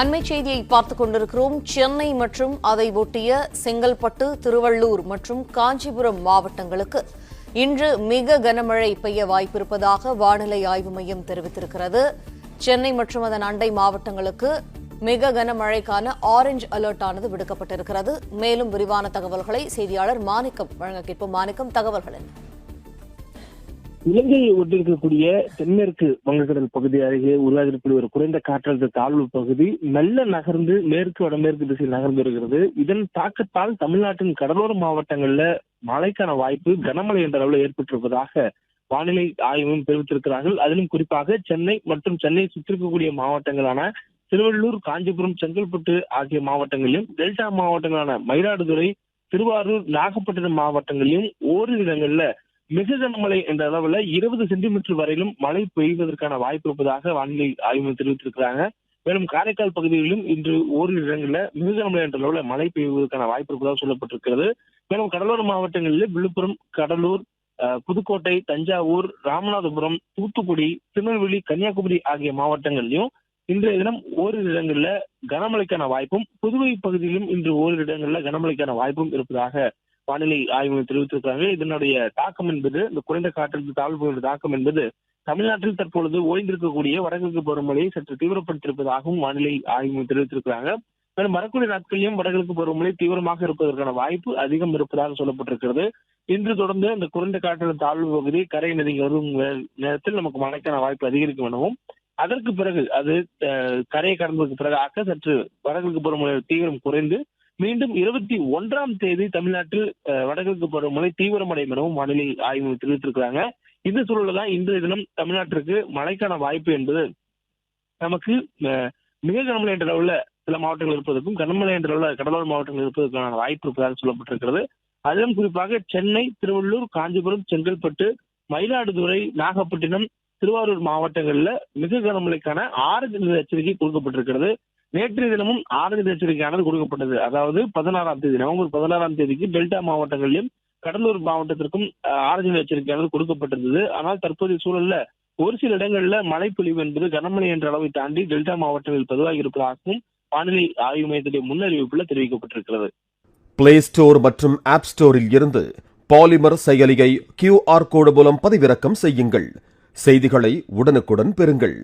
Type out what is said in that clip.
அண்மை செய்தியை பார்த்துக் கொண்டிருக்கிறோம். சென்னை மற்றும் அதை ஒட்டிய செங்கல்பட்டு, திருவள்ளூர் மற்றும் காஞ்சிபுரம் மாவட்டங்களுக்கு இன்று மிக கனமழை பெய்ய வாய்ப்பிருப்பதாக வானிலை ஆய்வு மையம் தெரிவித்திருக்கிறது. சென்னை மற்றும் அதன் அண்டை மாவட்டங்களுக்கு மிக கனமழைக்கான ஆரஞ்ச் அலர்ட் ஆனது விடுக்கப்பட்டிருக்கிறது. மேலும் விரிவான தகவல்களை செய்தியாளர் மாணிக்கம் வழங்க கேட்போம். மாணிக்கம், தகவல்கள் என்ன? இலங்கையை ஒட்டியிருக்கக்கூடிய தென்மேற்கு வங்கக்கடல் பகுதி அருகே உருவாகியிருக்கக்கூடிய ஒரு குறைந்த காற்றழுத்த தாழ்வு பகுதி மெல்ல நகர்ந்து மேற்கு வடமேற்கு திசையில் நகர்ந்து வருகிறது. இதன் தாக்கத்தால் தமிழ்நாட்டின் கடலோர மாவட்டங்கள்ல மழைக்கான வாய்ப்பு கனமழை என்ற அளவில் ஏற்பட்டிருப்பதாக வானிலை ஆய்வும் தெரிவித்திருக்கிறார்கள். அதிலும் குறிப்பாக சென்னை மற்றும் சென்னை சுற்றிருக்கக்கூடிய மாவட்டங்களான திருவள்ளூர், காஞ்சிபுரம், செங்கல்பட்டு ஆகிய மாவட்டங்களிலும், டெல்டா மாவட்டங்களான மயிலாடுதுறை, திருவாரூர், நாகப்பட்டினம் மாவட்டங்களிலும் ஓரிரு இடங்கள்ல மிக கனமழை என்ற அளவுல 20 சென்டிமீட்டர் வரையிலும் மழை பெய்வதற்கான வாய்ப்பு இருப்பதாக வானிலை ஆய்வு தெரிவித்திருக்கிறாங்க. மேலும் காரைக்கால் பகுதிகளிலும் இன்று ஓரிரு இடங்கள்ல மிக கனமழை என்ற அளவுல மழை பெய்வதற்கான வாய்ப்பு இருப்பதாக சொல்லப்பட்டிருக்கிறது. மேலும் கடலோர மாவட்டங்களில் விழுப்புரம், கடலூர், புதுக்கோட்டை, தஞ்சாவூர், ராமநாதபுரம், தூத்துக்குடி, திருநெல்வேலி, கன்னியாகுமரி ஆகிய மாவட்டங்களிலும் இன்றைய தினம் ஓரிரு இடங்கள்ல கனமழைக்கான வாய்ப்பும், புதுவை பகுதியிலும் இன்று ஓரிரு இடங்கள்ல கனமழைக்கான வாய்ப்பும் இருப்பதாக வானிலை ஆய்வு தெரிவித்திருக்கிறாங்க. இதனுடைய தாக்கம் என்பது, இந்த குறைந்த காற்றழுத்த தாழ்வு தாக்கம் என்பது தமிழ்நாட்டில் தற்பொழுது ஓய்ந்திருக்கக்கூடிய வடகிழக்கு பருவமழையை சற்று தீவிரப்படுத்தியிருப்பதாகவும் வானிலை ஆய்வு தெரிவித்திருக்கிறாங்க. மேலும் வரக்கூடிய நாட்களிலும் வடகிழக்கு பருவமழை தீவிரமாக இருப்பதற்கான வாய்ப்பு அதிகம் இருப்பதாக சொல்லப்பட்டிருக்கிறது. இன்று தொடர்ந்து இந்த குறைந்த காற்றழுத்த தாழ்வு பகுதி கரை நெருங்கி வரும் நேரத்தில் நமக்கு மழைக்கான வாய்ப்பு அதிகரிக்கும் எனவும், அதற்கு பிறகு அது கரையை கடந்ததற்கு பிறகாக சற்று வடகிழக்கு பருவமழை தீவிரம் குறைந்து மீண்டும் 21ஆம் தேதி தமிழ்நாட்டில் வடகிழக்கு பருவமழை தீவிரமடையும் எனவும் வானிலை ஆய்வு தெரிவித்திருக்கிறாங்க. இந்த சூழலில் தான் இன்றைய தினம் தமிழ்நாட்டிற்கு மழைக்கான வாய்ப்பு என்பது நமக்கு மிக கனமழை என்ற அளவுல சில மாவட்டங்கள் இருப்பதற்கும், கனமழை என்ற அளவுல கடலோர மாவட்டங்கள் இருப்பதற்கான வாய்ப்பு இருப்பதாக சொல்லப்பட்டிருக்கிறது. அதிலும் குறிப்பாக சென்னை, திருவள்ளூர், காஞ்சிபுரம், செங்கல்பட்டு, மயிலாடுதுறை, நாகப்பட்டினம், திருவாரூர் மாவட்டங்கள்ல மிக கனமழைக்கான ஆரஞ்சு எச்சரிக்கை கொடுக்கப்பட்டிருக்கிறது. நேற்றைய தினமும் ஆரஞ்சு எச்சரிக்கையானது கொடுக்கப்பட்டது. அதாவது 16ஆம் தேதி, நவம்பர் 16ஆம் தேதிக்கு டெல்டா மாவட்டங்களிலும் கடலூர் மாவட்டத்திற்கும் ஆரஞ்சு எச்சரிக்கையானது கொடுக்கப்பட்டிருந்தது. ஆனால் தற்போதைய சூழல்ல ஒரு சில இடங்கள்ல மழை பொழிவு என்பது கனமழை என்ற அளவை தாண்டி டெல்டா மாவட்டங்களில் பதிவாகி இருப்பதாகவும் வானிலை ஆய்வு மையத்துடைய முன்னறிவிப்புல தெரிவிக்கப்பட்டிருக்கிறது. பிளே ஸ்டோர் மற்றும் ஆப் ஸ்டோரில் இருந்து பாலிமர் செயலியை QR கோடு மூலம் பதிவிறக்கம் செய்யுங்கள். செய்திகளை உடனுக்குடன் பெறுங்கள்.